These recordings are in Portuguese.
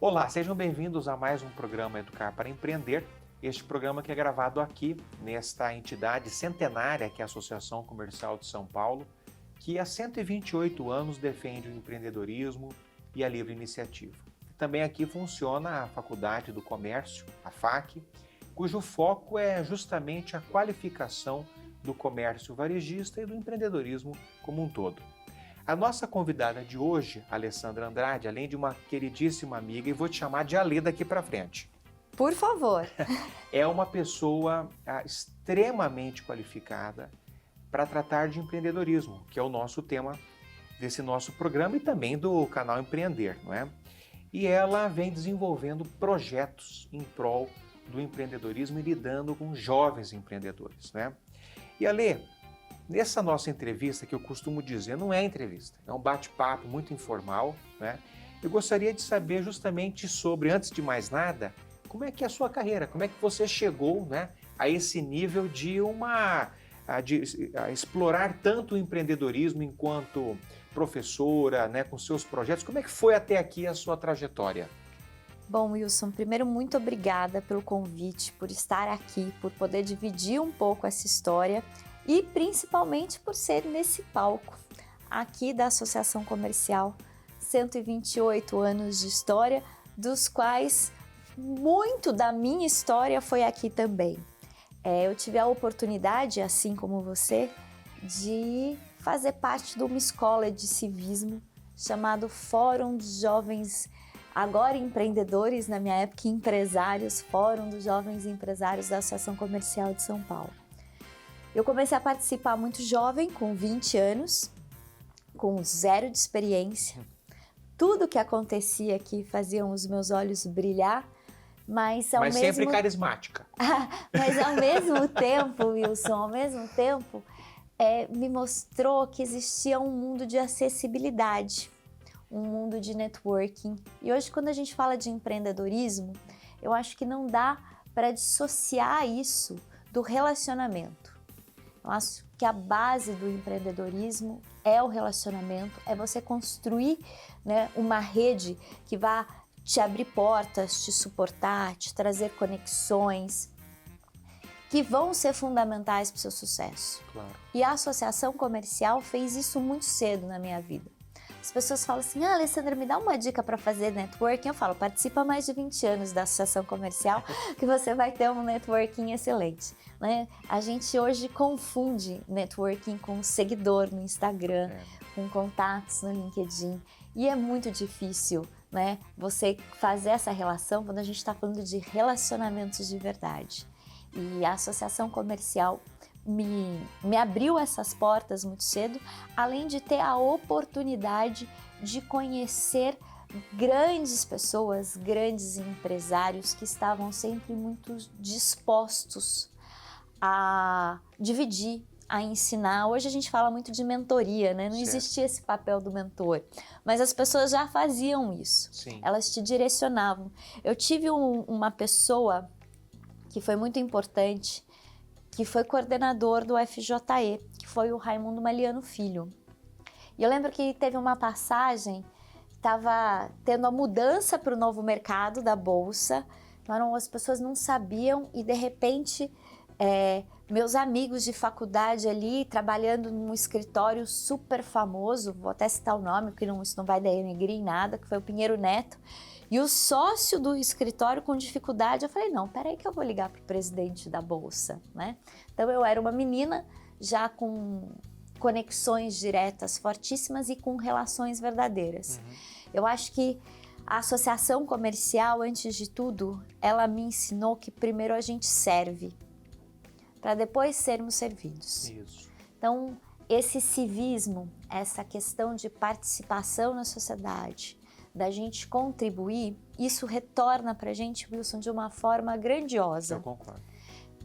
Olá, sejam bem-vindos a mais um programa Educar para Empreender. Este programa que é gravado aqui, nesta entidade centenária que é a Associação Comercial de São Paulo, que há 128 anos defende o empreendedorismo e a livre iniciativa. Também aqui funciona a Faculdade do Comércio, a FAC, cujo foco é justamente a qualificação do comércio varejista e do empreendedorismo como um todo. A nossa convidada de hoje, Alessandra Andrade, além de uma queridíssima amiga, e vou te chamar de Alê daqui para frente. Por favor. É uma pessoa extremamente qualificada para tratar de empreendedorismo, que é o nosso tema desse nosso programa e também do canal Empreender, não é? E ela vem desenvolvendo projetos em prol do empreendedorismo e lidando com jovens empreendedores, né? E Alê, nessa nossa entrevista, que eu costumo dizer, não é entrevista, é um bate-papo muito informal, né? Eu gostaria de saber justamente sobre, antes de mais nada, como é que é a sua carreira, como é que você chegou, né, a esse nível de explorar tanto o empreendedorismo enquanto professora, né, com seus projetos. Como é que foi até aqui a sua trajetória? Bom, Wilson, primeiro, muito obrigada pelo convite, por estar aqui, por poder dividir um pouco essa história e principalmente por ser nesse palco aqui da Associação Comercial, 128 anos de história, dos quais muito da minha história foi aqui também. Eu tive a oportunidade, assim como você, de fazer parte de uma escola de civismo chamado Fórum dos Jovens, agora empreendedores, na minha época empresários, Fórum dos Jovens Empresários da Associação Comercial de São Paulo. Eu comecei a participar muito jovem, com 20 anos, com 0 de experiência. Tudo que acontecia aqui fazia os meus olhos brilhar, mas sempre carismática. Mas ao mesmo tempo, Wilson, me mostrou que existia um mundo de acessibilidade, um mundo de networking. E hoje, quando a gente fala de empreendedorismo, eu acho que não dá para dissociar isso do relacionamento. Eu acho que a base do empreendedorismo é o relacionamento, é você construir, né, uma rede que vá te abrir portas, te suportar, te trazer conexões que vão ser fundamentais para o seu sucesso. Claro. E a associação comercial fez isso muito cedo na minha vida. As pessoas falam assim, Alessandra, me dá uma dica para fazer networking. Eu falo, participa há mais de 20 anos da associação comercial que você vai ter um networking excelente. Né? A gente hoje confunde networking com seguidor no Instagram, com contatos no LinkedIn. E é muito difícil, né, você fazer essa relação quando a gente está falando de relacionamentos de verdade. E a associação comercial me abriu essas portas muito cedo, além de ter a oportunidade de conhecer grandes pessoas, grandes empresários que estavam sempre muito dispostos a dividir, a ensinar. Hoje a gente fala muito de mentoria, né? Não existia esse papel do mentor, mas as pessoas já faziam isso. Sim. Elas te direcionavam. Eu tive uma pessoa que foi muito importante, que foi coordenador do FJE, que foi o Raimundo Maliano Filho. E eu lembro que teve uma passagem, estava tendo a mudança para o novo mercado da Bolsa, então as pessoas não sabiam e de repente meus amigos de faculdade ali, trabalhando num escritório super famoso, vou até citar o nome, porque isso não vai denegrir em nada, que foi o Pinheiro Neto, e o sócio do escritório com dificuldade, eu falei, não, peraí que eu vou ligar para o presidente da Bolsa, né? Então eu era uma menina já com conexões diretas fortíssimas e com relações verdadeiras. Eu acho que a associação comercial, antes de tudo, ela me ensinou que primeiro a gente serve, para depois sermos servidos. Isso. Então, esse civismo, essa questão de participação na sociedade, da gente contribuir, isso retorna para a gente, Wilson, de uma forma grandiosa. Eu concordo.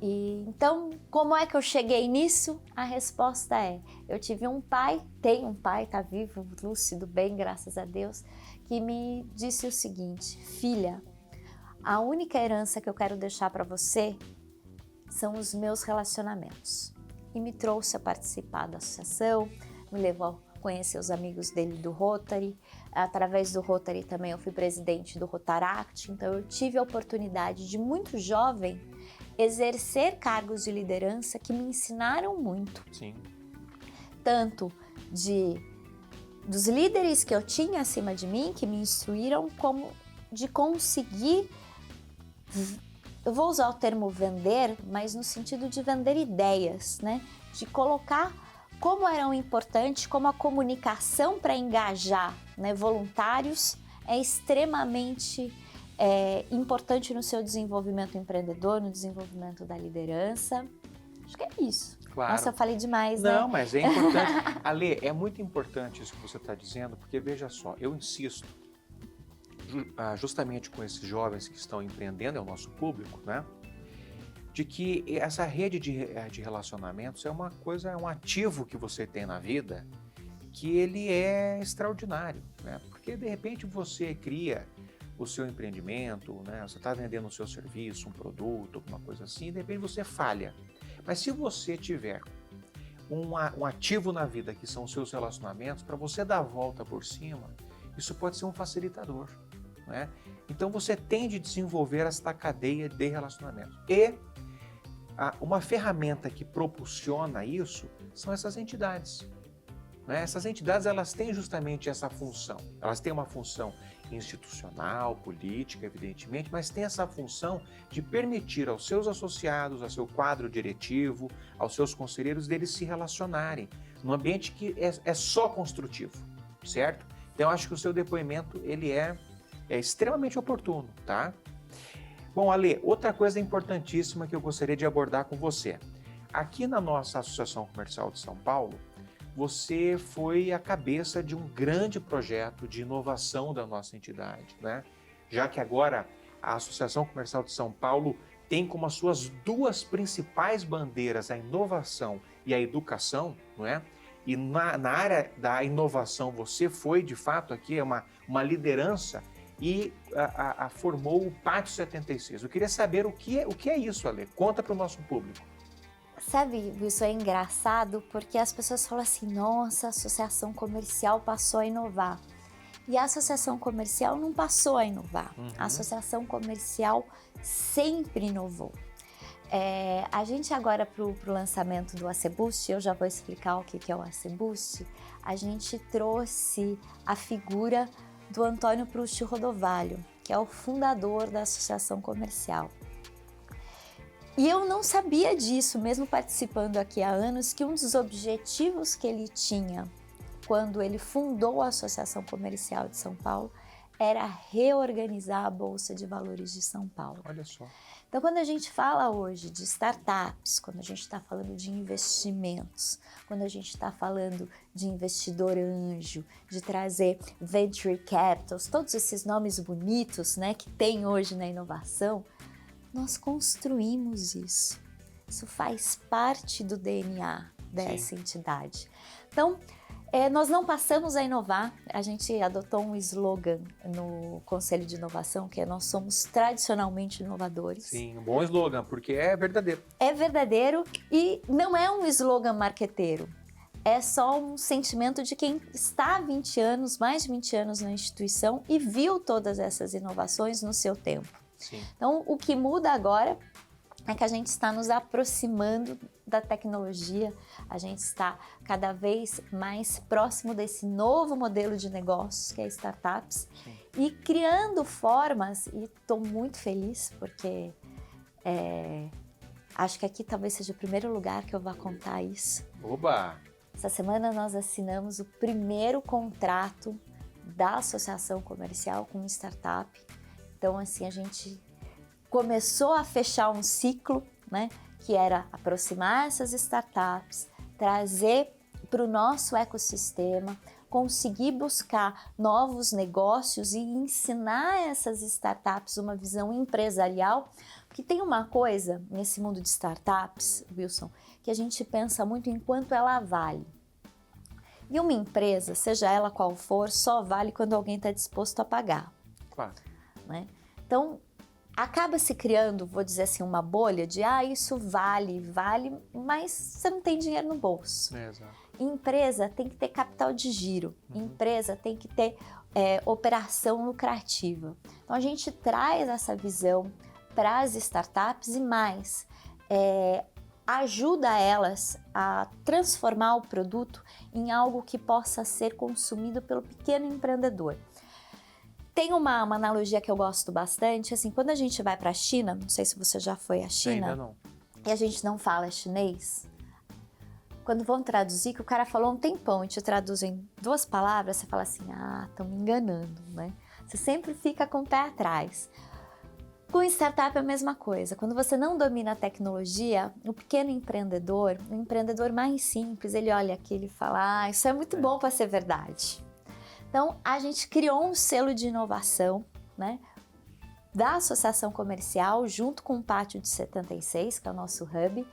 E, então, como é que eu cheguei nisso? A resposta é, eu tive um pai, tenho um pai, tá vivo, lúcido, bem, graças a Deus, que me disse o seguinte, filha, a única herança que eu quero deixar para você são os meus relacionamentos. E me trouxe a participar da associação, me levou conhecer os amigos dele do Rotary. Através do Rotary também eu fui presidente do Rotaract, então eu tive a oportunidade de muito jovem exercer cargos de liderança que me ensinaram muito. Sim. Tanto dos líderes que eu tinha acima de mim, que me instruíram, como de conseguir, eu vou usar o termo vender, mas no sentido de vender ideias, né? De colocar como eram importantes, como a comunicação para engajar, né, voluntários é extremamente importante no seu desenvolvimento empreendedor, no desenvolvimento da liderança. Acho que é isso. Claro. Nossa, eu falei demais, né? Não, mas é importante. Ale, é muito importante isso que você está dizendo, porque veja só, eu insisto, justamente com esses jovens que estão empreendendo, é o nosso público, né? De que essa rede de relacionamentos é uma coisa, é um ativo que você tem na vida, que ele é extraordinário, né? Porque de repente você cria o seu empreendimento, né? Você está vendendo o seu serviço, um produto, alguma coisa assim, e de repente você falha. Mas se você tiver um ativo na vida, que são os seus relacionamentos, para você dar a volta por cima, isso pode ser um facilitador, né? Então você tem de desenvolver esta cadeia de relacionamentos. E uma ferramenta que propulsiona isso são essas entidades, né? Essas entidades, elas têm justamente essa função. Elas têm uma função institucional, política, evidentemente, mas tem essa função de permitir aos seus associados, ao seu quadro diretivo, aos seus conselheiros, deles se relacionarem num ambiente que é só construtivo, certo? Então, eu acho que o seu depoimento, ele é extremamente oportuno, tá? Bom, Ale, outra coisa importantíssima que eu gostaria de abordar com você. Aqui na nossa Associação Comercial de São Paulo, você foi a cabeça de um grande projeto de inovação da nossa entidade, né? Já que agora a Associação Comercial de São Paulo tem como as suas duas principais bandeiras a inovação e a educação, não é? E na área da inovação você foi, de fato, aqui uma liderança e formou o Pátio 76. Eu queria saber o que é isso, Ale. Conta para o nosso público. Sabe, isso é engraçado porque as pessoas falam assim, nossa, a associação comercial passou a inovar. E a associação comercial não passou a inovar. Uhum. A associação comercial sempre inovou. A gente agora, para o lançamento do Aceboost, eu já vou explicar o que é o Aceboost, a gente trouxe a figura do Antônio Proust Rodovalho, que é o fundador da associação comercial. E eu não sabia disso, mesmo participando aqui há anos, que um dos objetivos que ele tinha quando ele fundou a Associação Comercial de São Paulo era reorganizar a Bolsa de Valores de São Paulo. Olha só. Então, quando a gente fala hoje de startups, quando a gente está falando de investimentos, quando a gente está falando de investidor anjo, de trazer venture capitals, todos esses nomes bonitos, né, que tem hoje na inovação, nós construímos isso. Isso faz parte do DNA dessa entidade. Então, nós não passamos a inovar, a gente adotou um slogan no Conselho de Inovação, que é nós somos tradicionalmente inovadores. Sim, um bom slogan, porque é verdadeiro. É verdadeiro e não é um slogan marqueteiro. É só um sentimento de quem está há 20 anos, mais de 20 anos na instituição e viu todas essas inovações no seu tempo. Sim. Então, o que muda agora é que a gente está nos aproximando da tecnologia, a gente está cada vez mais próximo desse novo modelo de negócios, que é startups, sim, e criando formas, e estou muito feliz porque acho que aqui talvez seja o primeiro lugar que eu vou contar isso. Oba! Essa semana nós assinamos o primeiro contrato da Associação Comercial com uma startup. Então, assim, a gente começou a fechar um ciclo, né, que era aproximar essas startups, trazer para o nosso ecossistema, conseguir buscar novos negócios e ensinar essas startups uma visão empresarial. Porque tem uma coisa nesse mundo de startups, Wilson, que a gente pensa muito em quanto ela vale. E uma empresa, seja ela qual for, só vale quando alguém está disposto a pagar. Claro. Né? Então, acaba se criando, vou dizer assim, uma bolha de isso vale, mas você não tem dinheiro no bolso. Exato. Empresa tem que ter capital de giro, empresa tem que ter operação lucrativa. Então a gente traz essa visão para as startups e mais, ajuda elas a transformar o produto em algo que possa ser consumido pelo pequeno empreendedor. Tem uma analogia que eu gosto bastante, assim, quando a gente vai para a China, não sei se você já foi à China, Ainda não. e a gente não fala chinês, quando vão traduzir, que o cara falou um tempão e te traduz em 2 palavras, você fala assim, estão me enganando, né? Você sempre fica com o pé atrás. Com startup é a mesma coisa, quando você não domina a tecnologia, o pequeno empreendedor, o empreendedor mais simples, ele olha aqui e fala, isso é muito bom para ser verdade. Então, a gente criou um selo de inovação, né, da Associação Comercial, junto com o Pátio de 76, que é o nosso hub,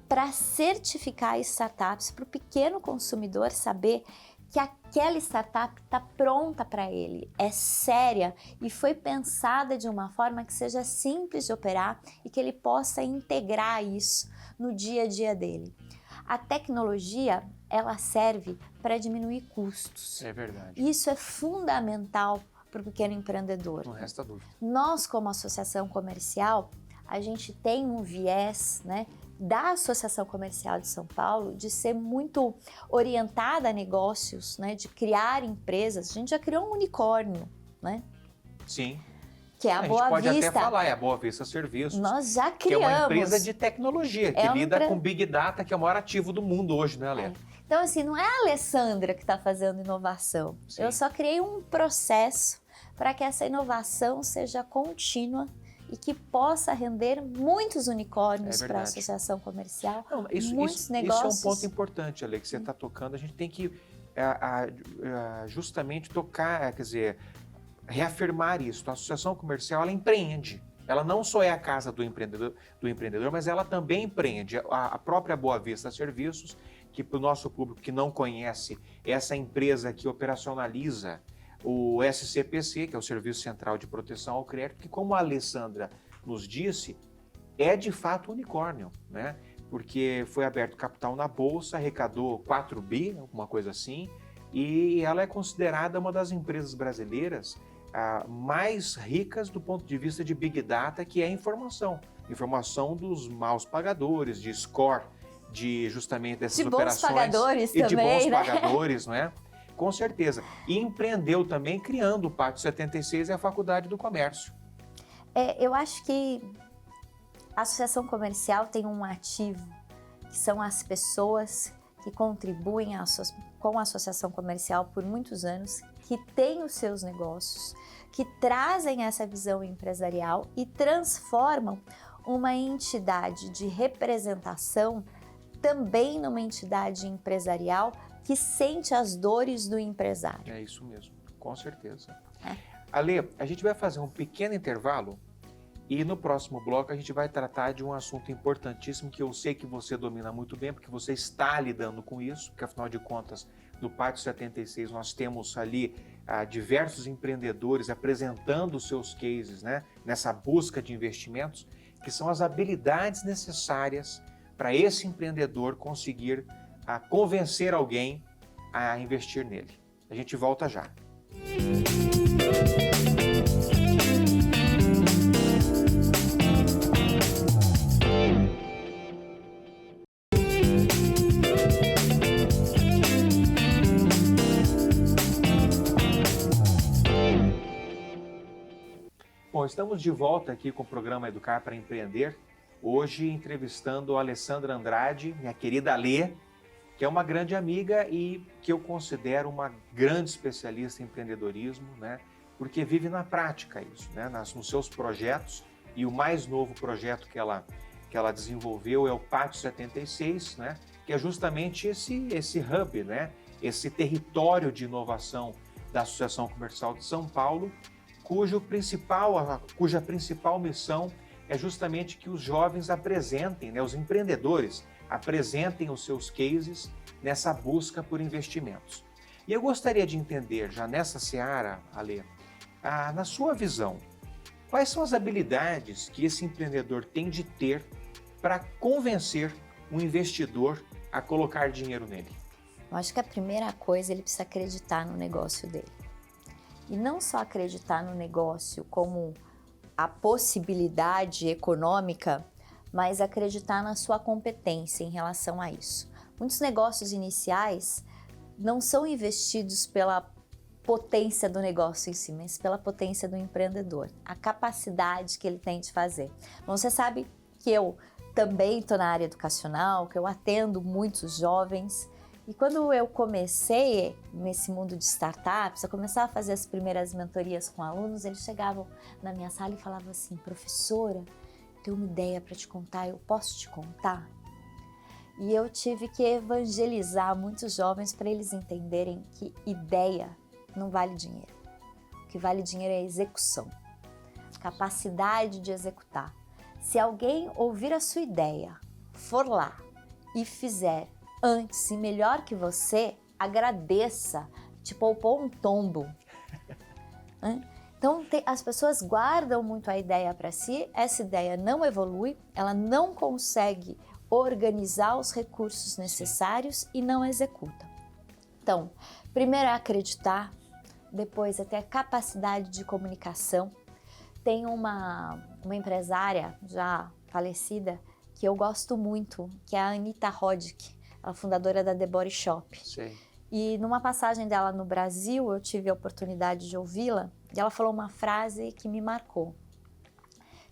para certificar startups, para o pequeno consumidor saber que aquela startup está pronta para ele, é séria e foi pensada de uma forma que seja simples de operar e que ele possa integrar isso no dia a dia dele. A tecnologia, ela serve para diminuir custos. É verdade. Isso é fundamental para o pequeno empreendedor. Não resta dúvida. Nós, como associação comercial, a gente tem um viés, né, da Associação Comercial de São Paulo de ser muito orientada a negócios, né, de criar empresas. A gente já criou um unicórnio, né? Sim. Que é a Boa gente pode Vista. até falar, é a Boa Vista Serviços. Nós já Que criamos. é uma empresa de tecnologia, que lida com Big Data, que é o maior ativo do mundo hoje, né, Alê? Então, assim, não é a Alessandra que está fazendo inovação. Sim. Eu só criei um processo para que essa inovação seja contínua e que possa render muitos unicórnios para a associação comercial, Não, muitos negócios. Isso é um ponto importante, Ale, que você está tocando. A gente tem que justamente tocar, quer dizer, reafirmar isso. A associação comercial, ela empreende. Ela não só é a casa do empreendedor, mas ela também empreende. A própria Boa Vista Serviços, que para o nosso público que não conhece, é essa empresa que operacionaliza o SCPC, que é o Serviço Central de Proteção ao Crédito, que, como a Alessandra nos disse, é de fato unicórnio, né? Porque foi aberto capital na Bolsa, arrecadou 4 bi, alguma coisa assim, e ela é considerada uma das empresas brasileiras mais ricas do ponto de vista de Big Data, que é informação. Informação dos maus pagadores, de score, de justamente dessas de operações. Bons pagadores e também, de bons né? pagadores, não é? Com certeza. E empreendeu também criando o Pátio 76 e a Faculdade do Comércio. Eu acho que a associação comercial tem um ativo, que são as pessoas que contribuem com a associação comercial por muitos anos, que têm os seus negócios, que trazem essa visão empresarial e transformam uma entidade de representação também numa entidade empresarial que sente as dores do empresário. É isso mesmo, com certeza. Ale, a gente vai fazer um pequeno intervalo e no próximo bloco a gente vai tratar de um assunto importantíssimo que eu sei que você domina muito bem, porque você está lidando com isso, porque afinal de contas, no Pátio 76 nós temos ali diversos empreendedores apresentando os seus cases, né, nessa busca de investimentos, que são as habilidades necessárias para esse empreendedor conseguir convencer alguém a investir nele. A gente volta já. Bom, estamos de volta aqui com o programa Educar para Empreender. Hoje entrevistando a Alessandra Andrade, minha querida Alê, que é uma grande amiga e que eu considero uma grande especialista em empreendedorismo, né? Porque vive na prática isso, né? Nos seus projetos. E o mais novo projeto que ela desenvolveu é o Pátio 76, né? Que é justamente esse hub, né? Esse território de inovação da Associação Comercial de São Paulo, cuja principal missão é justamente que os jovens apresentem, né, os empreendedores apresentem os seus cases nessa busca por investimentos. E eu gostaria de entender, já nessa seara, Alê, na sua visão, Quais são as habilidades que esse empreendedor tem de ter para convencer um investidor a colocar dinheiro nele? Eu acho que a primeira coisa, ele precisa acreditar no negócio dele. E não só acreditar no negócio como a possibilidade econômica, mas acreditar na sua competência em relação a isso. Muitos negócios iniciais não são investidos pela potência do negócio em si, mas pela potência do empreendedor, a capacidade que ele tem de fazer. Bom, você sabe que eu também estou na área educacional, que eu atendo muitos jovens, e quando eu comecei nesse mundo de startups, eu começava a fazer as primeiras mentorias com alunos, eles chegavam na minha sala e falavam assim: professora, tenho uma ideia para te contar, eu posso te contar? E eu tive que evangelizar muitos jovens para eles entenderem que ideia não vale dinheiro. O que vale dinheiro é a execução, capacidade de executar. Se alguém ouvir a sua ideia, for lá e fizer antes e melhor que você, agradeça, te poupou um tombo. Então, as pessoas guardam muito a ideia para si, essa ideia não evolui, ela não consegue organizar os recursos necessários e não executa. Então, primeiro é acreditar, depois é ter a capacidade de comunicação. Tem uma empresária já falecida que eu gosto muito, que é a Anita Roddick, a fundadora da The Body Shop. Sim. E numa passagem dela no Brasil, eu tive a oportunidade de ouvi-la, e ela falou uma frase que me marcou,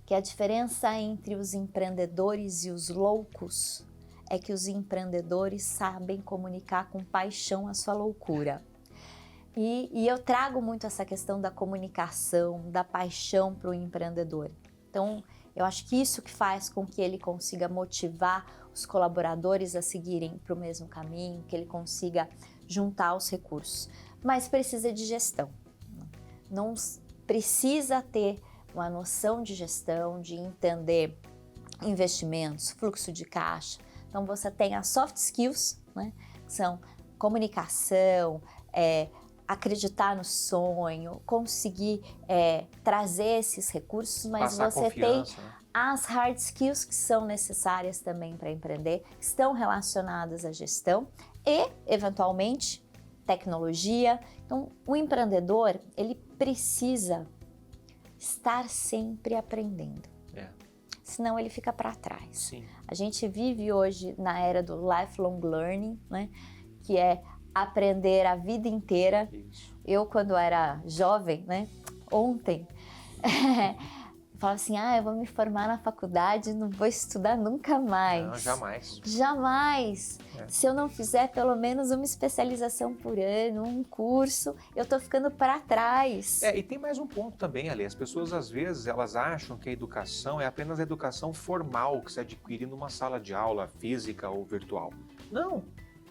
que a diferença entre os empreendedores e os loucos é que os empreendedores sabem comunicar com paixão a sua loucura. E eu trago muito essa questão da comunicação, da paixão para o empreendedor. Então, eu acho que isso que faz com que ele consiga motivar os colaboradores a seguirem para o mesmo caminho, que ele consiga juntar os recursos. Mas precisa de gestão. Não precisa ter uma noção de gestão, de entender investimentos, fluxo de caixa. Então, você tem as soft skills, né, que são comunicação, acreditar no sonho, conseguir trazer esses recursos, mas você tem as hard skills que são necessárias também para empreender, estão relacionadas à gestão e, eventualmente, tecnologia. Então, o empreendedor, ele precisa estar sempre aprendendo. Senão ele fica para trás. Sim. A gente vive hoje na era do lifelong learning, né, que é aprender a vida inteira. Isso. Eu, quando era jovem, né, ontem, falava assim, eu vou me formar na faculdade, não vou estudar nunca mais. Não, jamais. Jamais. Se eu não fizer pelo menos uma especialização por ano, um curso, eu tô ficando para trás. E tem mais um ponto também, Ale. As pessoas, às vezes, elas acham que a educação é apenas a educação formal que se adquire numa sala de aula física ou virtual. Não.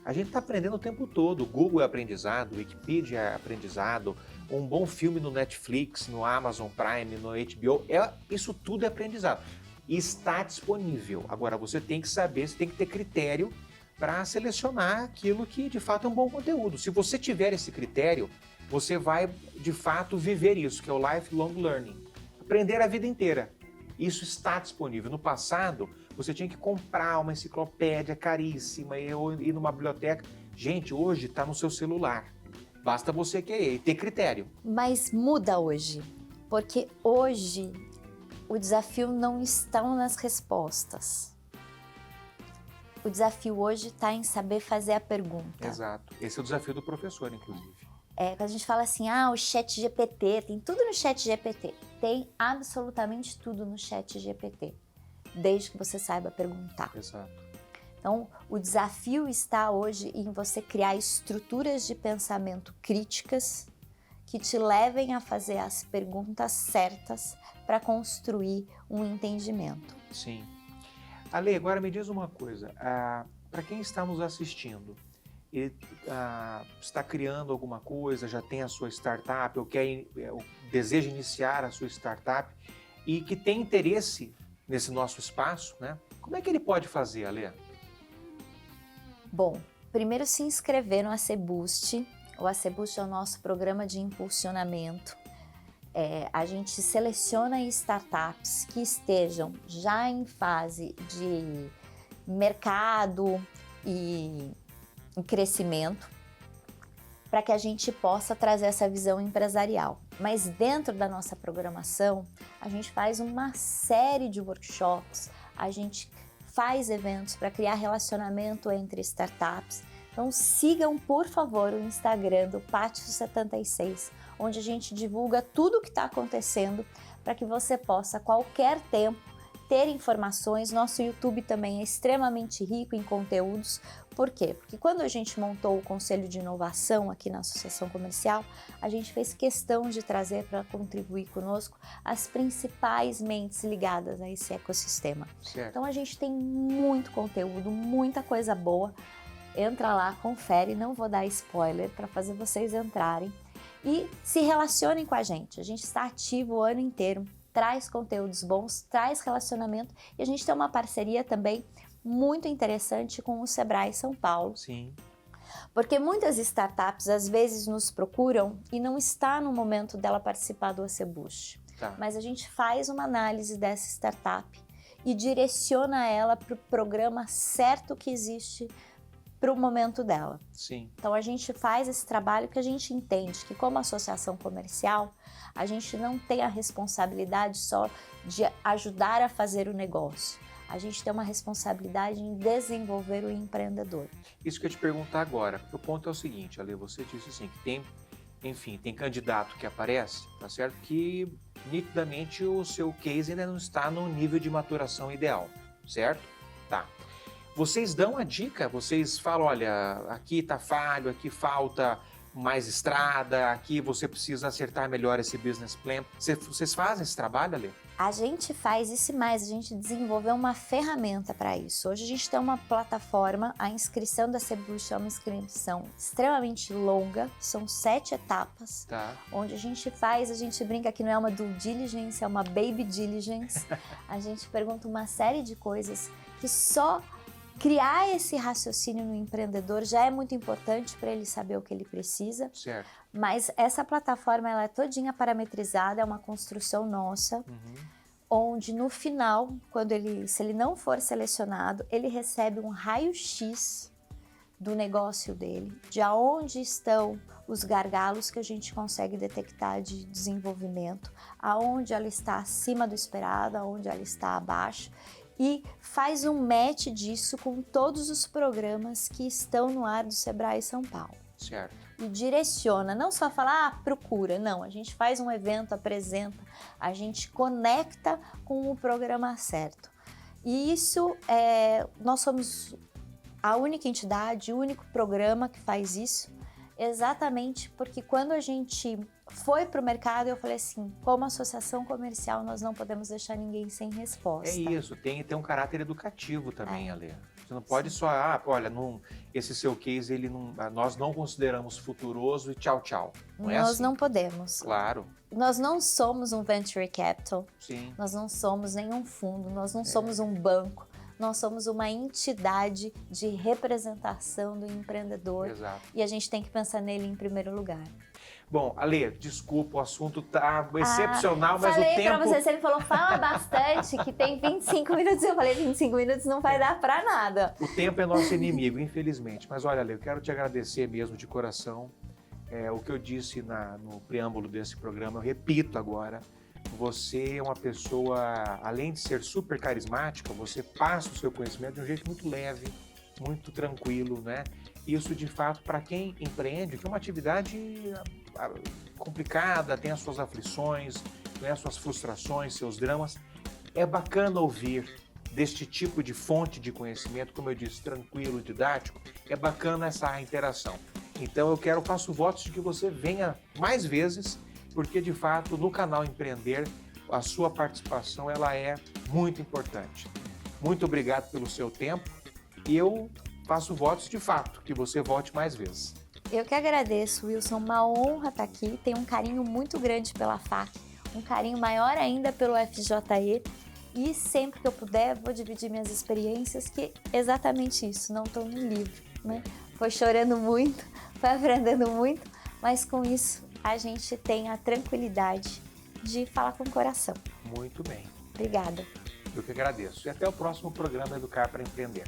A gente está aprendendo o tempo todo. O Google é aprendizado, o Wikipedia é aprendizado, um bom filme no Netflix, no Amazon Prime, no HBO, isso tudo é aprendizado. E está disponível. Agora, você tem que saber, você tem que ter critério para selecionar aquilo que, de fato, é um bom conteúdo. Se você tiver esse critério, você vai, de fato, viver isso, que é o lifelong learning. Aprender a vida inteira. Isso está disponível. No passado, você tinha que comprar uma enciclopédia caríssima ou ir numa biblioteca. Gente, hoje está no seu celular. Basta você querer e ter critério. Mas muda hoje, porque hoje o desafio não está nas respostas. O desafio hoje está em saber fazer a pergunta. Exato. Esse é o desafio do professor, inclusive. Quando a gente fala assim, o chat GPT, tem tudo no chat GPT. Tem absolutamente tudo no chat GPT, desde que você saiba perguntar. Exato. Então, o desafio está hoje em você criar estruturas de pensamento críticas que te levem a fazer as perguntas certas para construir um entendimento. Sim. Ale, agora me diz uma coisa. Para quem está nos assistindo, ele está criando alguma coisa, já tem a sua startup, ou deseja iniciar a sua startup e que tem interesse nesse nosso espaço, né? Como é que ele pode fazer, Ale? Bom, primeiro se inscrever no AC Boost. O AC Boost é o nosso programa de impulsionamento. A gente seleciona startups que estejam já em fase de mercado e em crescimento, para que a gente possa trazer essa visão empresarial. Mas dentro da nossa programação, a gente faz uma série de workshops, a gente faz eventos para criar relacionamento entre startups. Então sigam, por favor, o Instagram do Pátio 76, onde a gente divulga tudo o que está acontecendo para que você possa, a qualquer tempo, ter informações. Nosso YouTube também é extremamente rico em conteúdos. Por quê? Porque quando a gente montou o Conselho de Inovação aqui na Associação Comercial, a gente fez questão de trazer para contribuir conosco as principais mentes ligadas a esse ecossistema. Certo. Então a gente tem muito conteúdo, muita coisa boa. Entra lá, confere, não vou dar spoiler para fazer vocês entrarem e se relacionem com a gente. A gente está ativo o ano inteiro, traz conteúdos bons, traz relacionamento e a gente tem uma parceria também muito interessante com o Sebrae São Paulo. Sim. Porque muitas startups às vezes nos procuram e não está no momento dela participar do ACBoost. Tá. Mas a gente faz uma análise dessa startup e direciona ela para o programa certo que existe para o momento dela. Sim. Então a gente faz esse trabalho que a gente entende que como associação comercial, a gente não tem a responsabilidade só de ajudar a fazer o negócio. A gente tem uma responsabilidade em desenvolver o empreendedor. Isso que eu ia te perguntar agora. O ponto é o seguinte, Ale, você disse assim, que tem candidato que aparece, tá certo? Que nitidamente o seu case ainda não está no nível de maturação ideal, certo? Tá. Vocês dão a dica, vocês falam, olha, aqui tá falho, aqui falta mais estrada, aqui você precisa acertar melhor esse business plan. Vocês fazem esse trabalho, Ale? A gente faz isso e mais, a gente desenvolveu uma ferramenta para isso. Hoje a gente tem uma plataforma, a inscrição da ACBoost é uma inscrição extremamente longa, são 7 etapas, Tá. onde a gente brinca que não é uma due diligence, é uma baby diligence. A gente pergunta uma série de coisas que só criar esse raciocínio no empreendedor já é muito importante para ele saber o que ele precisa. Certo. Mas essa plataforma ela é todinha parametrizada, é uma construção nossa, onde no final, se ele não for selecionado, ele recebe um raio-x do negócio dele, de aonde estão os gargalos que a gente consegue detectar de desenvolvimento, aonde ela está acima do esperado, aonde ela está abaixo, e faz um match disso com todos os programas que estão no ar do Sebrae São Paulo. Certo. E direciona, não só falar, procura, não, a gente faz um evento, apresenta, a gente conecta com o programa certo. E isso, nós somos a única entidade, o único programa que faz isso, exatamente porque quando a gente foi para o mercado, eu falei assim, como associação comercial, nós não podemos deixar ninguém sem resposta. É isso, tem um caráter educativo também, Ale. Você não pode só, olha, esse seu case, nós não consideramos futuroso e tchau, tchau. Nós assim? não podemos. Claro. Nós não somos um venture capital, Sim. Nós não somos nenhum fundo, nós não somos um banco, nós somos uma entidade de representação do empreendedor. Exato. E a gente tem que pensar nele em primeiro lugar. Bom, Ale, desculpa, o assunto tá excepcional, mas o falei tempo... pra você me falou, fala bastante, que tem 25 minutos. Eu falei, 25 minutos não vai dar pra nada. O tempo é nosso inimigo, infelizmente. Mas olha, Ale, eu quero te agradecer mesmo de coração. O que eu disse no preâmbulo desse programa, eu repito agora. Você é uma pessoa, além de ser super carismática, você passa o seu conhecimento de um jeito muito leve, muito tranquilo, né? Isso, de fato, para quem empreende, que é uma atividade complicada, tem as suas aflições, né, suas frustrações, seus dramas, é bacana ouvir deste tipo de fonte de conhecimento, como eu disse, tranquilo, didático, é bacana essa interação. Então eu faço votos de que você venha mais vezes, porque de fato no canal Empreender a sua participação ela é muito importante. Muito obrigado pelo seu tempo e eu faço votos de fato que você volte mais vezes. Eu que agradeço, Wilson, uma honra estar aqui, tenho um carinho muito grande pela FAC, um carinho maior ainda pelo FJE e sempre que eu puder vou dividir minhas experiências, que é exatamente isso, não estou no livro, né? Foi chorando muito, foi aprendendo muito, mas com isso a gente tem a tranquilidade de falar com o coração. Muito bem. Obrigada. Eu que agradeço. E até o próximo programa Educar para Empreender.